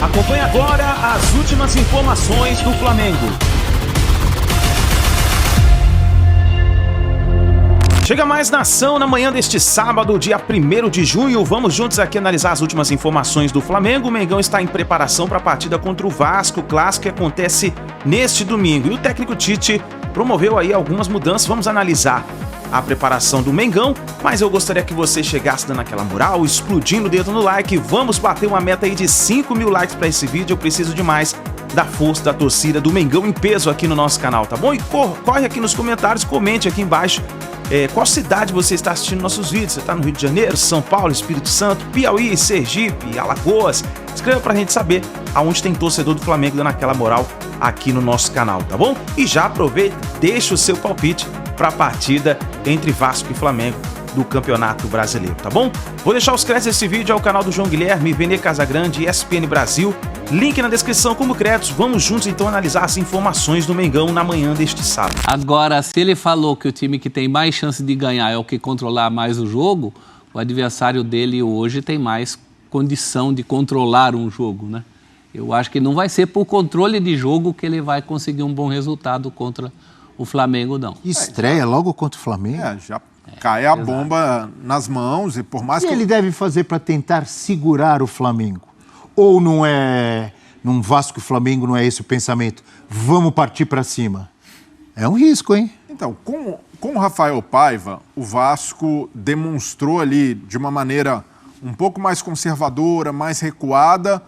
Acompanhe agora as últimas informações do Flamengo. Chega mais nação na manhã deste sábado, dia 1º de junho. Vamos juntos aqui analisar as últimas informações do Flamengo. O Mengão está em preparação para a partida contra o Vasco, clássico que acontece neste domingo. E o técnico Tite promoveu aí algumas mudanças. Vamos analisar a preparação do Mengão, mas eu gostaria que você chegasse dando aquela moral, explodindo o dedo no like. Vamos bater uma meta aí de 5 mil likes para esse vídeo. Eu preciso demais da força da torcida do Mengão em peso aqui no nosso canal, tá bom? E corre aqui nos comentários, comente aqui embaixo qual cidade você está assistindo nossos vídeos. Você está no Rio de Janeiro, São Paulo, Espírito Santo, Piauí, Sergipe, Alagoas? Escreva pra gente saber aonde tem torcedor do Flamengo dando aquela moral aqui no nosso canal, tá bom? E já aproveita, deixa o seu palpite para a partida entre Vasco e Flamengo do Campeonato Brasileiro, tá bom? Vou deixar os créditos desse vídeo ao canal do João Guilherme, Vene Casagrande e ESPN Brasil. Link na descrição como créditos. Vamos juntos então analisar as informações do Mengão na manhã deste sábado. Agora, se ele falou que o time que tem mais chance de ganhar é o que controlar mais o jogo, o adversário dele hoje tem mais condição de controlar um jogo, né? Eu acho que não vai ser por controle de jogo que ele vai conseguir um bom resultado contra o Flamengo, não. Estreia logo contra o Flamengo. Já cai a bomba nas mãos e por mais que ele deve fazer para tentar segurar o Flamengo? Ou não é, num Vasco e Flamengo não é esse o pensamento? Vamos partir para cima. É um risco, hein? Então, com o Rafael Paiva, o Vasco demonstrou ali de uma maneira um pouco mais conservadora, mais recuada,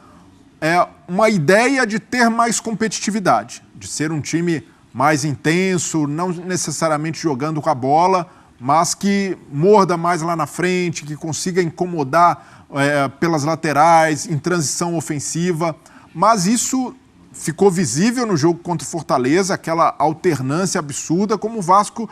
uma ideia de ter mais competitividade, de ser um time mais intenso, não necessariamente jogando com a bola, mas que morda mais lá na frente, que consiga incomodar pelas laterais, em transição ofensiva. Mas isso ficou visível no jogo contra o Fortaleza, aquela alternância absurda, como o Vasco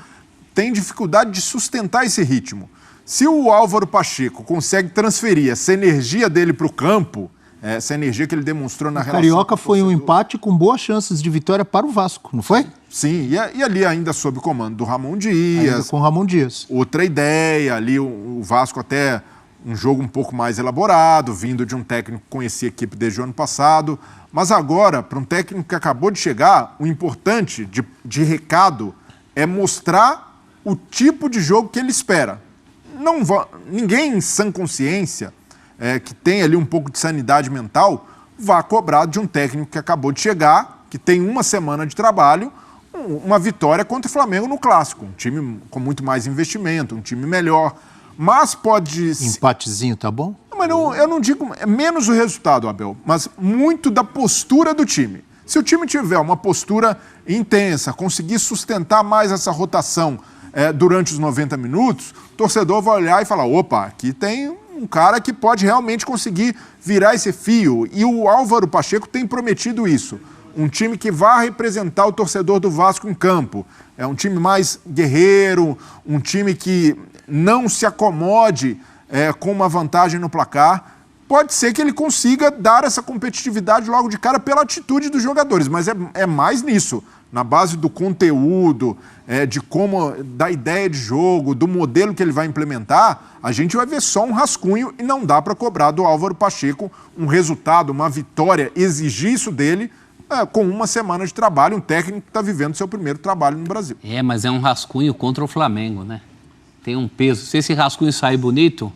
tem dificuldade de sustentar esse ritmo. Se o Álvaro Pacheco consegue transferir essa energia dele para o campo, essa energia que ele demonstrou na relação... Carioca foi um empate com boas chances de vitória para o Vasco, não foi? Sim, e ali ainda sob o comando do Ramon Dias. Ainda com o Ramon Dias. Outra ideia, ali o Vasco até um jogo um pouco mais elaborado, vindo de um técnico que conhecia a equipe desde o ano passado. Mas agora, para um técnico que acabou de chegar, o importante de recado é mostrar o tipo de jogo que ele espera. Ninguém em sã consciência... que tem ali um pouco de sanidade mental, vá cobrar de um técnico que acabou de chegar, que tem uma semana de trabalho, uma vitória contra o Flamengo no Clássico. Um time com muito mais investimento, um time melhor. Mas pode... Empatezinho, tá bom? Mas eu não digo... É menos o resultado, Abel, mas muito da postura do time. Se o time tiver uma postura intensa, conseguir sustentar mais essa rotação durante os 90 minutos, o torcedor vai olhar e falar, opa, aqui tem um cara que pode realmente conseguir virar esse fio. E o Álvaro Pacheco tem prometido isso. Um time que vai representar o torcedor do Vasco em campo. É um time mais guerreiro, um time que não se acomode com uma vantagem no placar. Pode ser que ele consiga dar essa competitividade logo de cara pela atitude dos jogadores, mas é mais nisso. Na base do conteúdo, da ideia de jogo, do modelo que ele vai implementar, a gente vai ver só um rascunho e não dá para cobrar do Álvaro Pacheco um resultado, uma vitória, exigir isso dele com uma semana de trabalho, um técnico que está vivendo seu primeiro trabalho no Brasil. Mas é um rascunho contra o Flamengo, né? Tem um peso. Se esse rascunho sair bonito...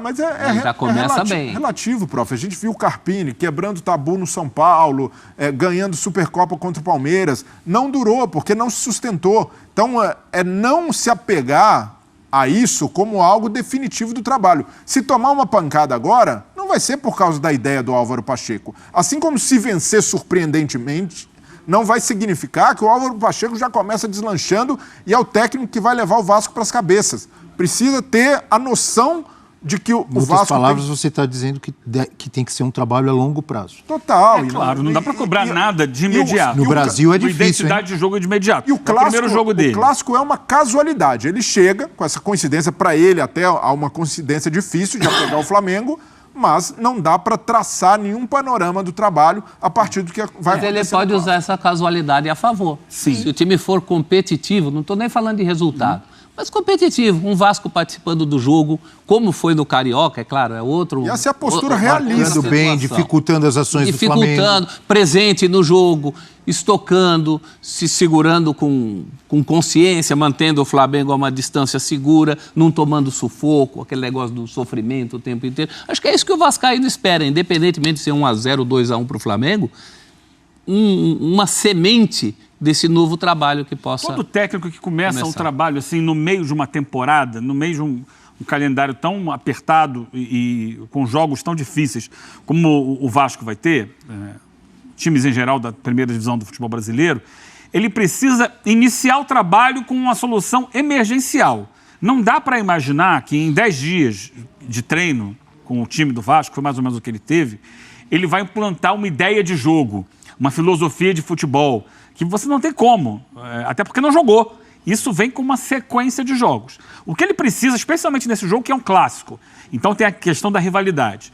mas já começa bem. Relativo, prof. A gente viu o Carpini quebrando tabu no São Paulo, ganhando Supercopa contra o Palmeiras. Não durou, porque não se sustentou. Então, não se apegar a isso como algo definitivo do trabalho. Se tomar uma pancada agora, não vai ser por causa da ideia do Álvaro Pacheco. Assim como se vencer surpreendentemente, não vai significar que o Álvaro Pacheco já começa deslanchando e é o técnico que vai levar o Vasco para as cabeças. Precisa ter a noção de que o Vasco... Em outras palavras, você está dizendo que tem que ser um trabalho a longo prazo. Total. Claro, não dá para cobrar nada de imediato. No Brasil é difícil, identidade de jogo de imediato. E o primeiro jogo dele. O Clássico é uma casualidade. Ele chega com essa coincidência, para ele até há uma coincidência difícil de pegar o Flamengo, mas não dá para traçar nenhum panorama do trabalho a partir do que vai acontecer. Mas ele pode usar essa casualidade a favor. Sim. Se o time for competitivo, não estou nem falando de resultado, mas competitivo. Um Vasco participando do jogo, como foi no Carioca, é claro, é outro... E essa é a postura realista. Jogando bem, dificultando as ações do Flamengo. Dificultando, presente no jogo, estocando, se segurando com consciência, mantendo o Flamengo a uma distância segura, não tomando sufoco, aquele negócio do sofrimento o tempo inteiro. Acho que é isso que o vascaíno espera, independentemente de ser 1-0, 2-1 para o Flamengo, uma semente desse novo trabalho que possa... Todo técnico que começa um trabalho assim no meio de uma temporada, no meio de um calendário tão apertado e com jogos tão difíceis como o Vasco vai ter, times em geral da primeira divisão do futebol brasileiro, ele precisa iniciar o trabalho com uma solução emergencial. Não dá para imaginar que em 10 dias de treino com o time do Vasco, foi mais ou menos o que ele teve, ele vai implantar uma ideia de jogo, uma filosofia de futebol, que você não tem como, até porque não jogou. Isso vem com uma sequência de jogos. O que ele precisa, especialmente nesse jogo, que é um clássico, então tem a questão da rivalidade.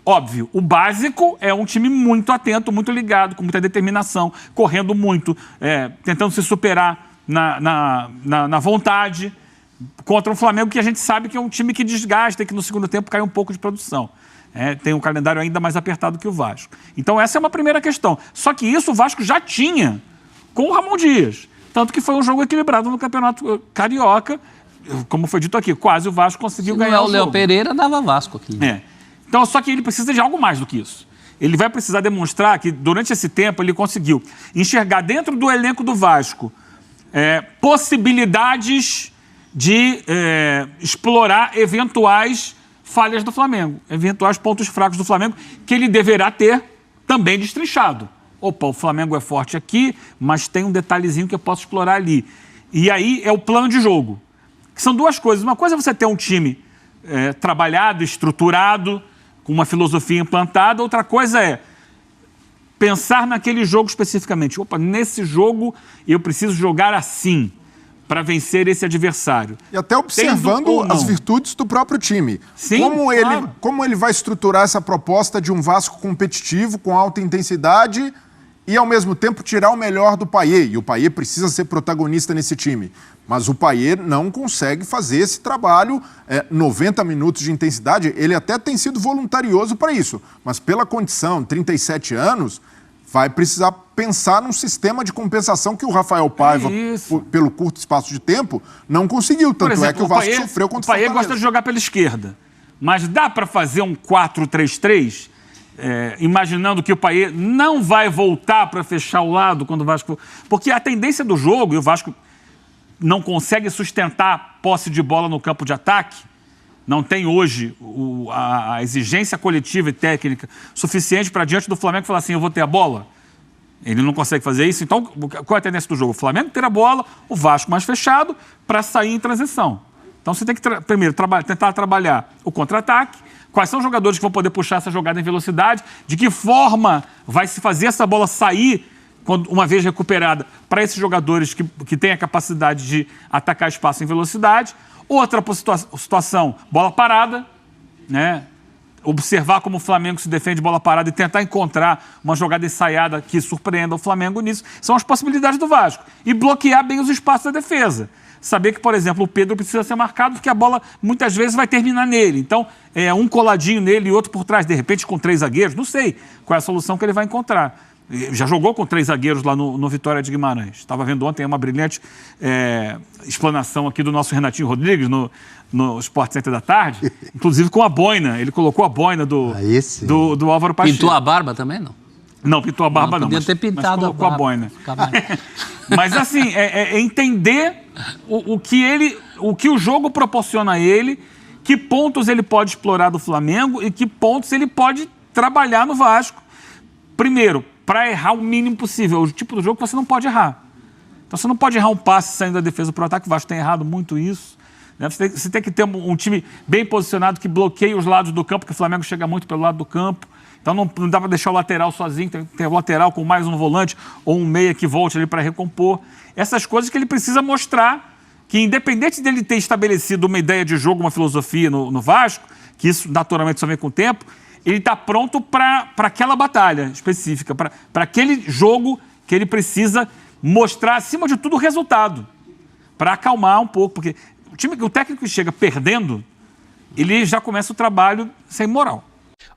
Óbvio, o básico é um time muito atento, muito ligado, com muita determinação, correndo muito, tentando se superar na vontade, contra um Flamengo que a gente sabe que é um time que desgasta e que no segundo tempo cai um pouco de produção. Tem um calendário ainda mais apertado que o Vasco. Então essa é uma primeira questão. Só que isso o Vasco já tinha com o Ramon Dias. Tanto que foi um jogo equilibrado no Campeonato Carioca, como foi dito aqui, quase o Vasco conseguiu ganhar o jogo. O Léo Pereira dava Vasco aqui. Então, só que ele precisa de algo mais do que isso. Ele vai precisar demonstrar que, durante esse tempo, ele conseguiu enxergar dentro do elenco do Vasco possibilidades de explorar eventuais falhas do Flamengo, eventuais pontos fracos do Flamengo, que ele deverá ter também destrinchado. Opa, o Flamengo é forte aqui, mas tem um detalhezinho que eu posso explorar ali. E aí é o plano de jogo. Que são duas coisas. Uma coisa é você ter um time trabalhado, estruturado, com uma filosofia implantada. Outra coisa é pensar naquele jogo especificamente. Opa, nesse jogo eu preciso jogar assim para vencer esse adversário. E até observando as virtudes do próprio time. Sim, como ele vai estruturar essa proposta de um Vasco competitivo, com alta intensidade e, ao mesmo tempo, tirar o melhor do Payet. E o Payet precisa ser protagonista nesse time. Mas o Payet não consegue fazer esse trabalho 90 minutos de intensidade. Ele até tem sido voluntarioso para isso. Mas pela condição, 37 anos, vai precisar pensar num sistema de compensação que o Rafael Paiva, pelo curto espaço de tempo, não conseguiu. Tanto exemplo, é que o Vasco sofreu contra o Fortaleza. O Payet gosta de jogar pela esquerda. Mas dá para fazer um 4-3-3, imaginando que o Payet não vai voltar para fechar o lado quando o Vasco... Porque a tendência do jogo, e o Vasco não consegue sustentar a posse de bola no campo de ataque, não tem hoje a exigência coletiva e técnica suficiente para, diante do Flamengo, falar assim, eu vou ter a bola. Ele não consegue fazer isso. Então, qual é a tendência do jogo? O Flamengo ter a bola, o Vasco mais fechado, para sair em transição. Então, você tem que, primeiro, tentar trabalhar o contra-ataque. Quais são os jogadores que vão poder puxar essa jogada em velocidade? De que forma vai se fazer essa bola sair, uma vez recuperada, para esses jogadores que têm a capacidade de atacar espaço em velocidade? Outra situação, bola parada, né? Observar como o Flamengo se defende de bola parada e tentar encontrar uma jogada ensaiada que surpreenda o Flamengo nisso. São as possibilidades do Vasco. E bloquear bem os espaços da defesa. Saber que, por exemplo, o Pedro precisa ser marcado porque a bola muitas vezes vai terminar nele. Então, um coladinho nele e outro por trás, de repente com 3 zagueiros, não sei qual é a solução que ele vai encontrar. Já jogou com 3 zagueiros lá no Vitória de Guimarães. Estava vendo ontem uma brilhante explanação aqui do nosso Renatinho Rodrigues no Sport Center da tarde, inclusive com a boina. Ele colocou a boina do Álvaro Pacheco. Pintou a barba também, não? Não, pintou a barba não. Podia ter pintado mas colocou a boina. Mas assim, entender o que o jogo proporciona a ele, que pontos ele pode explorar do Flamengo e que pontos ele pode trabalhar no Vasco. Primeiro, para errar o mínimo possível. O tipo do jogo que você não pode errar. Então você não pode errar um passe saindo da defesa para o ataque. O Vasco tem errado muito isso. Né? Você tem que ter um time bem posicionado que bloqueie os lados do campo, porque o Flamengo chega muito pelo lado do campo. Então não dá para deixar o lateral sozinho, tem que ter o lateral com mais um volante ou um meia que volte ali para recompor. Essas coisas que ele precisa mostrar que, independente dele ter estabelecido uma ideia de jogo, uma filosofia no Vasco, que isso naturalmente só vem com o tempo, ele está pronto para aquela batalha específica, para aquele jogo que ele precisa mostrar, acima de tudo, o resultado, para acalmar um pouco, porque o técnico que chega perdendo, ele já começa o trabalho sem moral.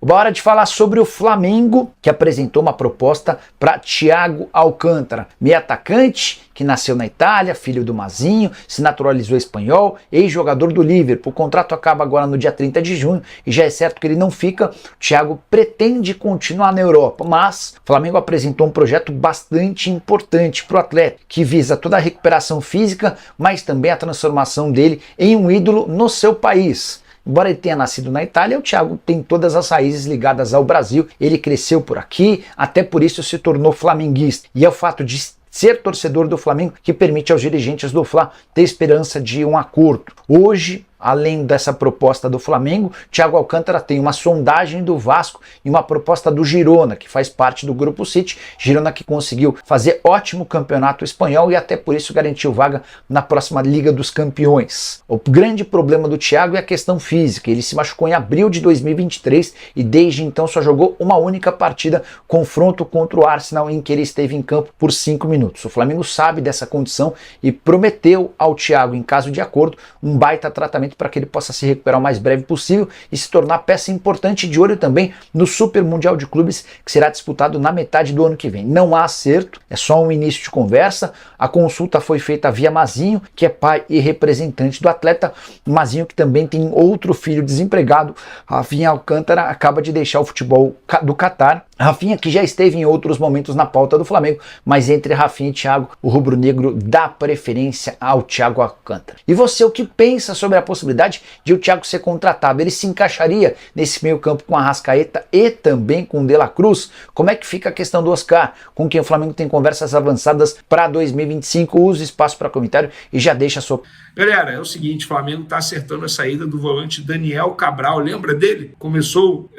Hora de falar sobre o Flamengo, que apresentou uma proposta para Thiago Alcântara, meio atacante que nasceu na Itália, filho do Mazinho, se naturalizou espanhol, ex-jogador do Liverpool. O contrato acaba agora no dia 30 de junho e já é certo que ele não fica. O Thiago pretende continuar na Europa, mas o Flamengo apresentou um projeto bastante importante para o atleta, que visa toda a recuperação física, mas também a transformação dele em um ídolo no seu país. Embora ele tenha nascido na Itália, o Thiago tem todas as raízes ligadas ao Brasil. Ele cresceu por aqui, até por isso se tornou flamenguista. E é o fato de ser torcedor do Flamengo que permite aos dirigentes do Fla ter esperança de um acordo. Hoje, além dessa proposta do Flamengo, Thiago Alcântara tem uma sondagem do Vasco e uma proposta do Girona, que faz parte do Grupo City. Girona que conseguiu fazer ótimo campeonato espanhol e até por isso garantiu vaga na próxima Liga dos Campeões. O grande problema do Thiago é a questão física. Ele se machucou em abril de 2023 e desde então só jogou uma única partida, confronto contra o Arsenal, em que ele esteve em campo por 5 minutos. O Flamengo sabe dessa condição e prometeu ao Thiago, em caso de acordo, um baita tratamento para que ele possa se recuperar o mais breve possível e se tornar peça importante, de olho também no Super Mundial de Clubes, que será disputado na metade do ano que vem. Não há acerto, é só um início de conversa. A consulta foi feita via Mazinho, que é pai e representante do atleta. Mazinho, que também tem outro filho desempregado. Rafinha Alcântara acaba de deixar o futebol do Catar. Rafinha, que já esteve em outros momentos na pauta do Flamengo, mas entre Rafinha e Thiago, o rubro-negro dá preferência ao Thiago Alcântara. E você, o que pensa sobre a possibilidade de o Thiago ser contratado? Ele se encaixaria nesse meio campo com a Arrascaeta e também com o De La Cruz? Como é que fica a questão do Oscar, com quem o Flamengo tem conversas avançadas para 2025? Use espaço para comentário e já deixa a sua... Galera, é o seguinte, o Flamengo está acertando a saída do volante Daniel Cabral, lembra dele? Começou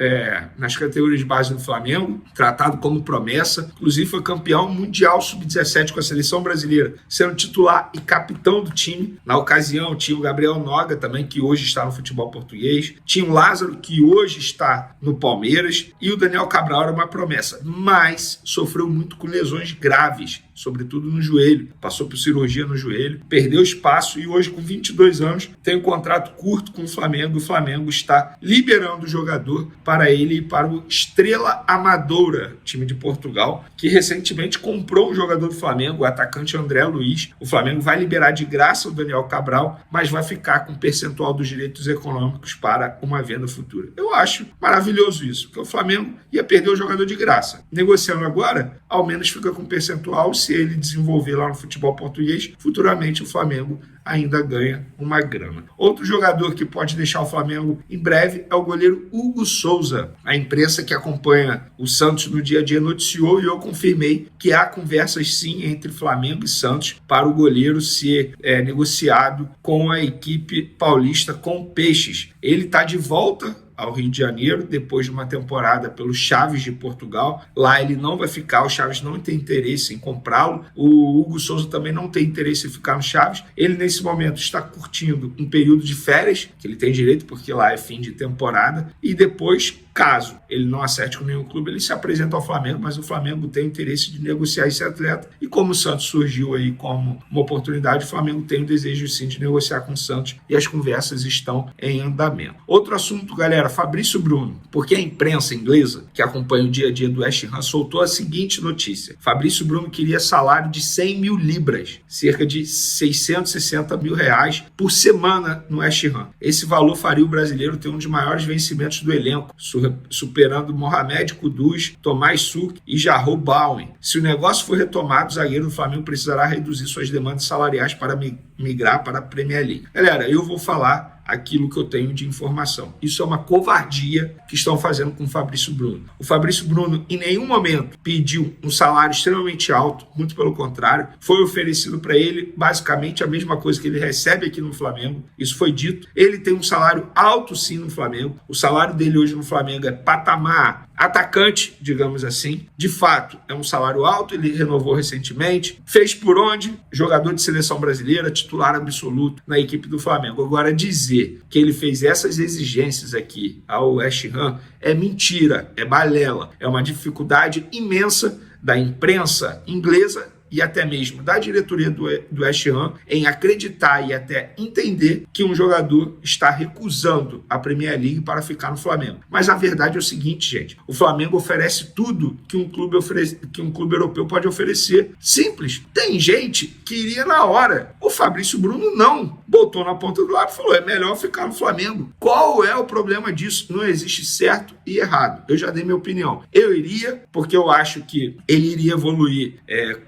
nas categorias de base do Flamengo, tratado como promessa, inclusive foi campeão mundial sub-17 com a seleção brasileira, sendo titular e capitão do time. Na ocasião tinha o Gabriel Noga também, que hoje está no futebol português, tinha o Lázaro, que hoje está no Palmeiras, e o Daniel Cabral era uma promessa, mas sofreu muito com lesões graves, sobretudo no joelho, passou por cirurgia no joelho, perdeu espaço e hoje com 22 anos tem um contrato curto com o Flamengo. O Flamengo está liberando o jogador para ele e para o Estrela Amadora, time de Portugal, que recentemente comprou um jogador do Flamengo, o atacante André Luiz. O Flamengo vai liberar de graça o Daniel Cabral, mas vai ficar com um percentual dos direitos econômicos para uma venda futura. Eu acho maravilhoso isso, porque o Flamengo ia perder o jogador de graça. Negociando agora, ao menos fica com um percentual. Se ele desenvolver lá no futebol português, futuramente o Flamengo ainda ganha uma grana. Outro jogador que pode deixar o Flamengo em breve é o goleiro Hugo Souza. A imprensa que acompanha o Santos no dia a dia noticiou e eu confirmei que há conversas sim entre Flamengo e Santos para o goleiro ser negociado com a equipe paulista, com Peixes. Ele está de volta ao Rio de Janeiro, depois de uma temporada pelo Chaves de Portugal. Lá ele não vai ficar, o Chaves não tem interesse em comprá-lo, o Hugo Souza também não tem interesse em ficar no Chaves. Ele nesse momento está curtindo um período de férias, que ele tem direito porque lá é fim de temporada, e depois, caso ele não acerte com nenhum clube, ele se apresenta ao Flamengo, mas o Flamengo tem interesse de negociar esse atleta, e como o Santos surgiu aí como uma oportunidade, o Flamengo tem o desejo sim de negociar com o Santos, e as conversas estão em andamento. Outro assunto, galera, Fabrício Bruno, porque a imprensa inglesa, que acompanha o dia a dia do West Ham, soltou a seguinte notícia: Fabrício Bruno queria salário de 100 mil libras, cerca de 660 mil reais por semana no West Ham. Esse valor faria o brasileiro ter um dos maiores vencimentos do elenco, superando Mohamed Kudus, Tomás Suk e Jarrell Bowen. Se o negócio for retomado, o zagueiro do Flamengo precisará reduzir suas demandas salariais para migrar para a Premier League. Galera, eu vou falar aquilo que eu tenho de informação. Isso é uma covardia que estão fazendo com o Fabrício Bruno. O Fabrício Bruno em nenhum momento pediu um salário extremamente alto, muito pelo contrário, foi oferecido para ele basicamente a mesma coisa que ele recebe aqui no Flamengo. Isso foi dito. Ele tem um salário alto sim no Flamengo. O salário dele hoje no Flamengo é patamar atacante, digamos assim. De fato, é um salário alto, ele renovou recentemente. Fez por onde? Jogador de seleção brasileira, titular absoluto na equipe do Flamengo. Agora, dizer que ele fez essas exigências aqui ao West Ham é mentira, é balela. É uma dificuldade imensa da imprensa inglesa e até mesmo da diretoria do West Ham em acreditar e até entender que um jogador está recusando a Premier League para ficar no Flamengo. Mas a verdade é o seguinte, gente, o Flamengo oferece tudo que um clube europeu pode oferecer. Simples. Tem gente que iria na hora. O Fabrício Bruno não. Botou na ponta do lápis e falou, é melhor ficar no Flamengo. Qual é o problema disso? Não existe certo e errado. Eu já dei minha opinião. Eu iria, porque eu acho que ele iria evoluir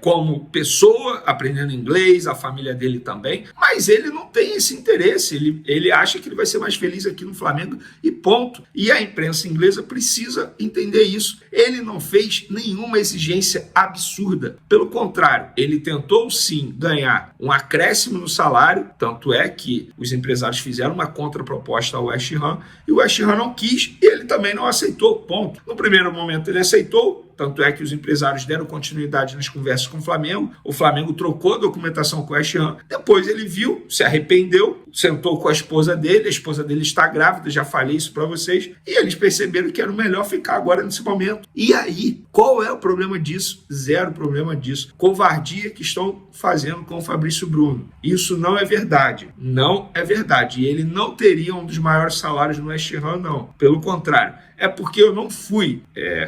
como pessoa, aprendendo inglês, a família dele também, mas ele não tem esse interesse. Ele acha que ele vai ser mais feliz aqui no Flamengo e ponto. E a imprensa inglesa precisa entender isso. Ele não fez nenhuma exigência absurda. Pelo contrário, ele tentou sim ganhar um acréscimo no salário, tanto é que os empresários fizeram uma contraproposta ao West Ham e o West Ham não quis e ele também não aceitou, ponto. No primeiro momento ele aceitou, tanto é que os empresários deram continuidade nas conversas com o Flamengo trocou a documentação com o West Ham, depois ele viu, se arrependeu, sentou com a esposa dele está grávida, já falei isso para vocês, e eles perceberam que era o melhor ficar agora nesse momento. E aí, qual é o problema disso? Zero problema disso. Covardia que estão fazendo com o Fabrício Bruno. Isso não é verdade. Não é verdade. E ele não teria um dos maiores salários no West Ham, não. Pelo contrário. É porque eu não fui,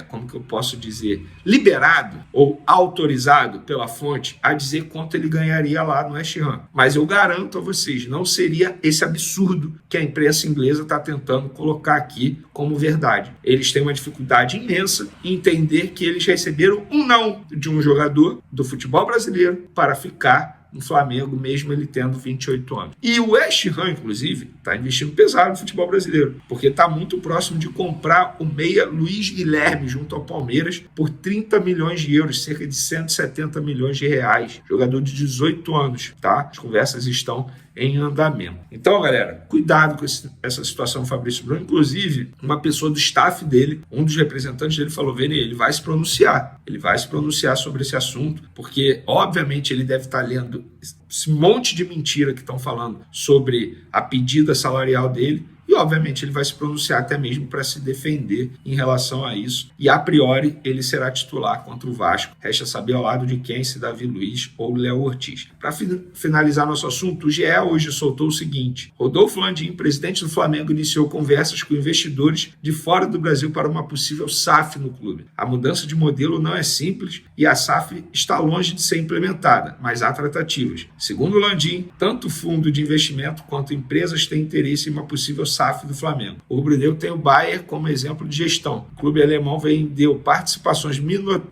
como que eu posso dizer, liberado ou autorizado pela fonte a dizer quanto ele ganharia lá no West Ham. Mas eu garanto a vocês, não seria esse absurdo que a imprensa inglesa está tentando colocar aqui como verdade. Eles têm uma dificuldade imensa em entender que eles receberam um não de um jogador do futebol brasileiro para ficar no Flamengo, mesmo ele tendo 28 anos. E o West Ham, inclusive, está investindo pesado no futebol brasileiro, porque está muito próximo de comprar o meia Luiz Guilherme junto ao Palmeiras por 30 milhões de euros, cerca de 170 milhões de reais. Jogador de 18 anos, tá? As conversas estão em andamento. Então, galera, cuidado com essa situação do Fabrício Bruno. Inclusive, uma pessoa do staff dele, um dos representantes dele falou, Vini, ele vai se pronunciar sobre esse assunto, porque, obviamente, ele deve estar lendo esse monte de mentira que estão falando sobre a pedida salarial dele, e, obviamente, ele vai se pronunciar até mesmo para se defender em relação a isso. E, a priori, ele será titular contra o Vasco. Resta saber ao lado de quem, se Davi Luiz ou Léo Ortiz. Para finalizar nosso assunto, o GE hoje soltou o seguinte. Rodolfo Landim, presidente do Flamengo, iniciou conversas com investidores de fora do Brasil para uma possível SAF no clube. A mudança de modelo não é simples e a SAF está longe de ser implementada, mas há tratativas. Segundo Landim, tanto fundo de investimento quanto empresas têm interesse em uma possível SAF do Flamengo. O rubro-negro tem o Bayer como exemplo de gestão. O clube alemão vendeu participações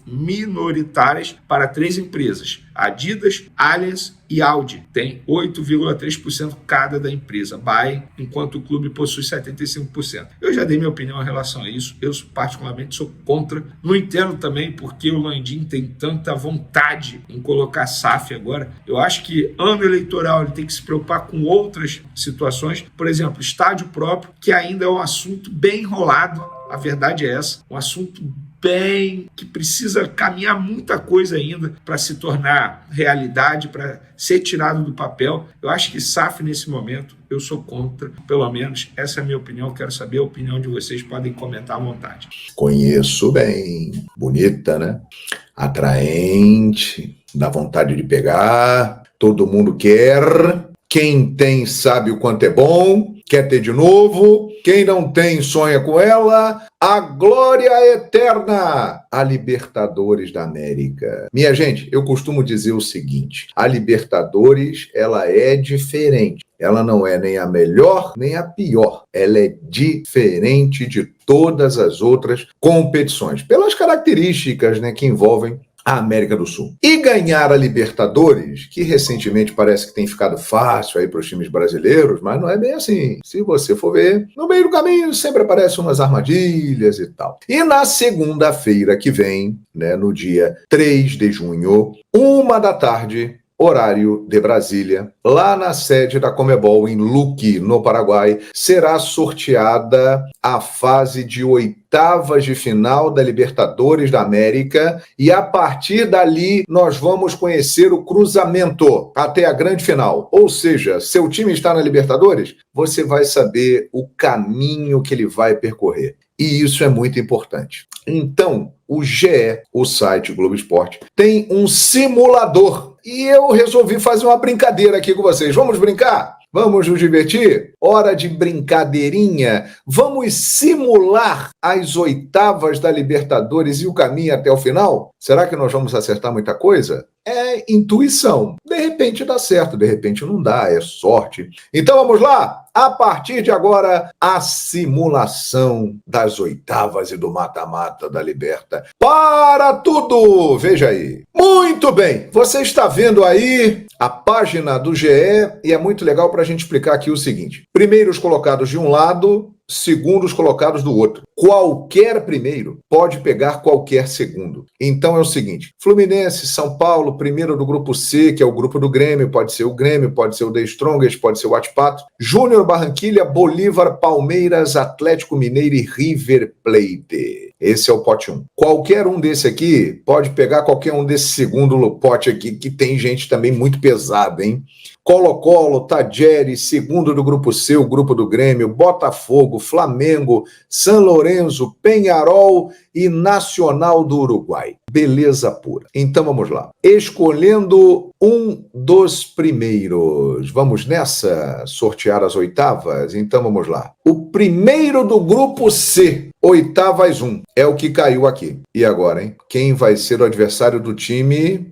minoritárias para 3 empresas, Adidas, Allianz e Audi. Tem 8,3% cada da empresa, Bayer, enquanto o clube possui 75%. Eu já dei minha opinião em relação a isso. Eu, particularmente, sou contra. Não entendo também porque o Landim tem tanta vontade em colocar SAF agora. Eu acho que ano eleitoral ele tem que se preocupar com outras situações. Por exemplo, estádio próprio, que ainda é um assunto bem enrolado. A verdade é essa. Um assunto que precisa caminhar muita coisa ainda para se tornar realidade, para ser tirado do papel. Eu acho que SAF nesse momento eu sou contra, pelo menos essa é a minha opinião. Quero saber a opinião de vocês, podem comentar à vontade. Conheço bem, bonita, né? Atraente, dá vontade de pegar, todo mundo quer, quem tem sabe o quanto é bom, quer ter de novo, quem não tem sonha com ela. A glória eterna, a Libertadores da América. Minha gente, eu costumo dizer o seguinte, a Libertadores, ela é diferente. Ela não é nem a melhor, nem a pior. Ela é diferente de todas as outras competições, pelas características, né, que envolvem a América do Sul. E ganhar a Libertadores, que recentemente parece que tem ficado fácil aí para os times brasileiros, mas não é bem assim. Se você for ver, no meio do caminho sempre aparecem umas armadilhas e tal. E na segunda-feira que vem, né, no dia 3 de junho, 13h, horário de Brasília, lá na sede da Conmebol, em Luque, no Paraguai, será sorteada a fase de 8ª de final da Libertadores da América e a partir dali nós vamos conhecer o cruzamento até a grande final. Ou seja, seu time está na Libertadores, você vai saber o caminho que ele vai percorrer. E isso é muito importante. Então, o GE, o site Globo Esporte, tem um simulador. E eu resolvi fazer uma brincadeira aqui com vocês. Vamos brincar? Vamos nos divertir? Hora de brincadeirinha. Vamos simular as oitavas da Libertadores e o caminho até o final? Será que nós vamos acertar muita coisa? É intuição. De repente dá certo, de repente não dá, é sorte. Então vamos lá? A partir de agora, a simulação das oitavas e do mata-mata da Liberta. Para tudo! Veja aí. Muito bem, você está vendo aí a página do GE e é muito legal para a gente explicar aqui o seguinte. Primeiros colocados de um lado, segundos colocados do outro. Qualquer primeiro pode pegar qualquer segundo. Então é o seguinte, Fluminense, São Paulo, primeiro do grupo C, que é o grupo do Grêmio, pode ser o Grêmio, pode ser o The Strongest, pode ser o Atipato, Júnior Barranquilha, Bolívar, Palmeiras, Atlético Mineiro e River Plate. Esse é o pote 1. Qualquer um desse aqui pode pegar qualquer um desse segundo pote aqui, que tem gente também muito pesada, hein? Colo-Colo, Tajeres, segundo do grupo C, o grupo do Grêmio, Botafogo, Flamengo, São Lourenço, Peñarol e Nacional do Uruguai. Beleza pura. Então vamos lá. Escolhendo um dos primeiros. Vamos nessa? Sortear as oitavas? Então vamos lá. O primeiro do grupo C, oitavas 1, é o que caiu aqui. E agora, hein? Quem vai ser o adversário do time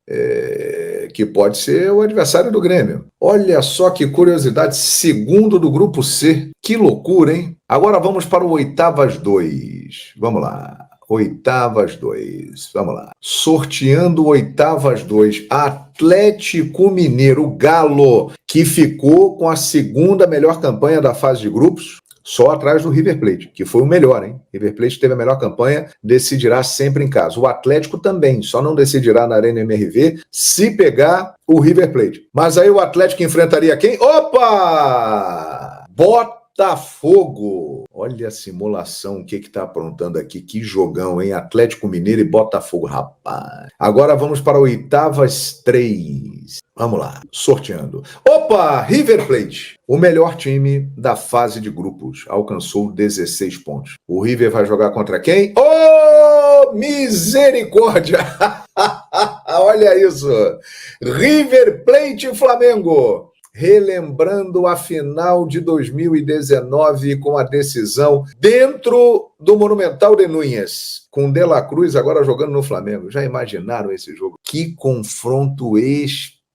que pode ser o adversário do Grêmio? Olha só que curiosidade, segundo do grupo C. Que loucura, hein? Agora vamos para o oitavas 2. Vamos lá. Oitavas 2. Vamos lá. Sorteando oitavas 2. Atlético Mineiro, Galo, que ficou com a segunda melhor campanha da fase de grupos, só atrás do River Plate, que foi o melhor, hein? River Plate teve a melhor campanha, decidirá sempre em casa. O Atlético também, só não decidirá na Arena MRV se pegar o River Plate. Mas aí o Atlético enfrentaria quem? Opa! Botafogo. Olha a simulação, o que está aprontando aqui. Que jogão, hein? Atlético Mineiro e Botafogo, rapaz. Agora vamos para oitavas 3. Vamos lá, sorteando. Opa, River Plate, o melhor time da fase de grupos, alcançou 16 pontos. O River vai jogar contra quem? Oh, misericórdia! Olha isso. River Plate e Flamengo. Relembrando a final de 2019 com a decisão dentro do Monumental de Núñez, com De La Cruz agora jogando no Flamengo. Já imaginaram esse jogo? Que confronto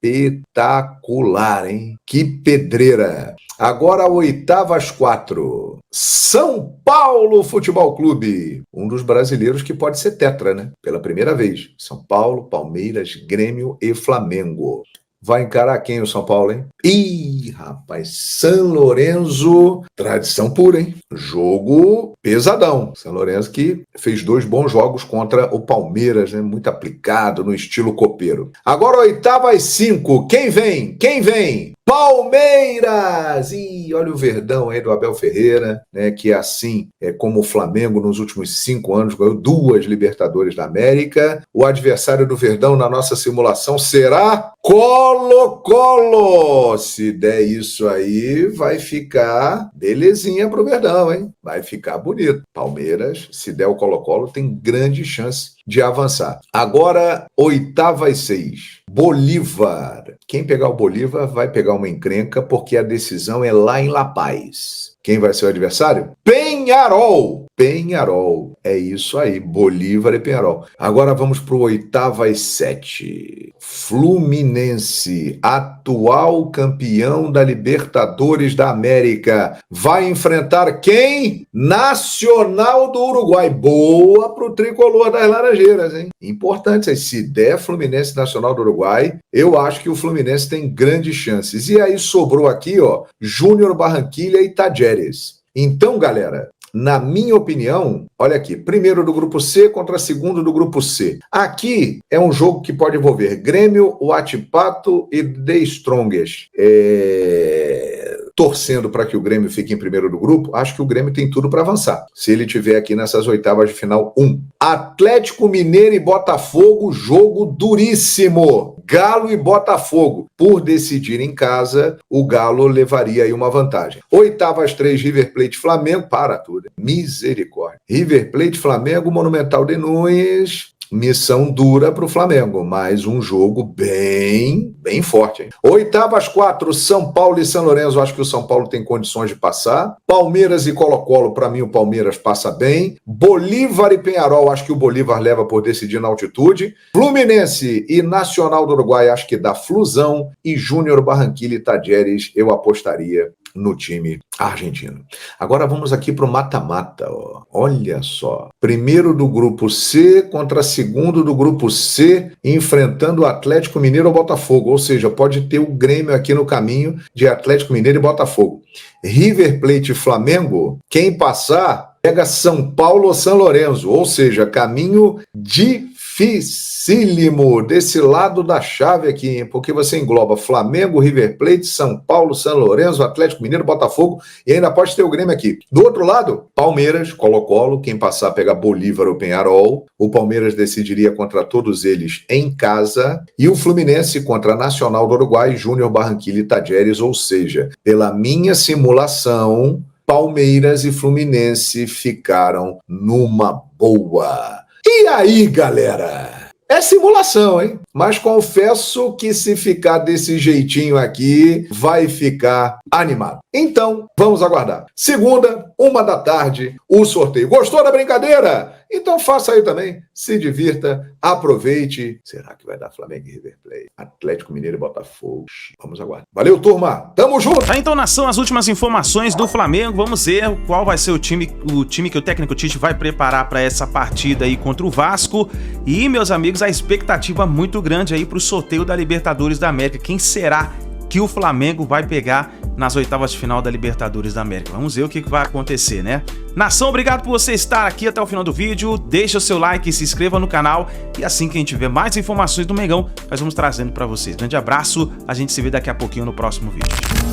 espetacular, hein? Que pedreira! Agora oitavas 4. São Paulo Futebol Clube, um dos brasileiros que pode ser tetra, né? Pela primeira vez. São Paulo, Palmeiras, Grêmio e Flamengo. Vai encarar quem o São Paulo, hein? Ih, rapaz, São Lourenço, tradição pura, hein? Jogo pesadão. São Lourenço que fez 2 bons jogos contra o Palmeiras, né? Muito aplicado no estilo copeiro. Agora oitavas 5. Quem vem? Quem vem? Palmeiras! Ih, olha o Verdão aí do Abel Ferreira, né? Que é assim, como o Flamengo nos últimos 5 anos ganhou 2 Libertadores da América. O adversário do Verdão na nossa simulação será Colo-Colo. Se der isso aí, vai ficar belezinha pro Verdão, hein? Vai ficar bonito. Palmeiras, se der o Colo-Colo, tem grande chance de avançar. Agora, oitavas 6. Bolívar. Quem pegar o Bolívar vai pegar uma encrenca, porque a decisão é lá em La Paz. Quem vai ser o adversário? Peñarol. Peñarol. É isso aí, Bolívar e Peñarol. Agora vamos para o oitavas 7. Fluminense, atual campeão da Libertadores da América, vai enfrentar quem? Nacional do Uruguai. Boa pro tricolor das Laranjeiras, hein? Importante, se der Fluminense Nacional do Uruguai, eu acho que o Fluminense tem grandes chances. E aí sobrou aqui, ó, Júnior Barranquilha e Tajeres. Então, galera, na minha opinião, olha aqui, primeiro do grupo C contra segundo do grupo C. Aqui é um jogo que pode envolver Grêmio, o Atipato e The Strongest. torcendo para que o Grêmio fique em primeiro do grupo, acho que o Grêmio tem tudo para avançar. Se ele tiver aqui nessas oitavas de final 1. Atlético Mineiro e Botafogo, jogo duríssimo. Galo e Botafogo. Por decidir em casa, o Galo levaria aí uma vantagem. Oitavas 3, River Plate Flamengo. Para tudo. Misericórdia. River Plate Flamengo, Monumental de Nunes. Missão dura para o Flamengo, mas um jogo bem forte. Hein? Oitavas 4, São Paulo e São Lourenço. Acho que o São Paulo tem condições de passar. Palmeiras e Colo-Colo, para mim o Palmeiras passa bem. Bolívar e Peñarol, acho que o Bolívar leva por decidir na altitude. Fluminense e Nacional do Uruguai, acho que dá Flusão. E Júnior Barranquilla e Tajeres, eu apostaria no time argentino. Agora vamos aqui para o mata-mata. Olha só. Primeiro do grupo C contra segundo do grupo C, enfrentando o Atlético Mineiro ou Botafogo. Ou seja, pode ter o Grêmio aqui no caminho de Atlético Mineiro e Botafogo. River Plate e Flamengo, quem passar pega São Paulo ou São Lourenço. Ou seja, caminho dificílimo desse lado da chave aqui, hein? Porque você engloba Flamengo, River Plate, São Paulo, São Lourenço, Atlético Mineiro, Botafogo e ainda pode ter o Grêmio aqui. Do outro lado, Palmeiras, Colo-Colo, quem passar pega Bolívar ou Peñarol. O Palmeiras decidiria contra todos eles em casa e o Fluminense contra Nacional do Uruguai, Júnior Barranquilla e Tajeres, ou seja, pela minha simulação, Palmeiras e Fluminense ficaram numa boa. E aí, galera? É simulação, hein? Mas confesso que se ficar desse jeitinho aqui, vai ficar animado. Então, vamos aguardar. Segunda, 13h, o sorteio. Gostou da brincadeira? Então faça aí também. Se divirta, aproveite. Será que vai dar Flamengo e River Plate? Atlético Mineiro e Botafogo. Vamos aguardar. Valeu, turma. Tamo junto. Tá, então, são as últimas informações do Flamengo. Vamos ver qual vai ser o time que o técnico Tite vai preparar para essa partida aí contra o Vasco. E, meus amigos, a expectativa muito grande aí pro sorteio da Libertadores da América. Quem será que o Flamengo vai pegar nas oitavas de final da Libertadores da América? Vamos ver o que vai acontecer, né? Nação, obrigado por você estar aqui até o final do vídeo. Deixa o seu like, se inscreva no canal e assim que a gente tiver mais informações do Mengão, nós vamos trazendo para vocês. Grande abraço, a gente se vê daqui a pouquinho no próximo vídeo.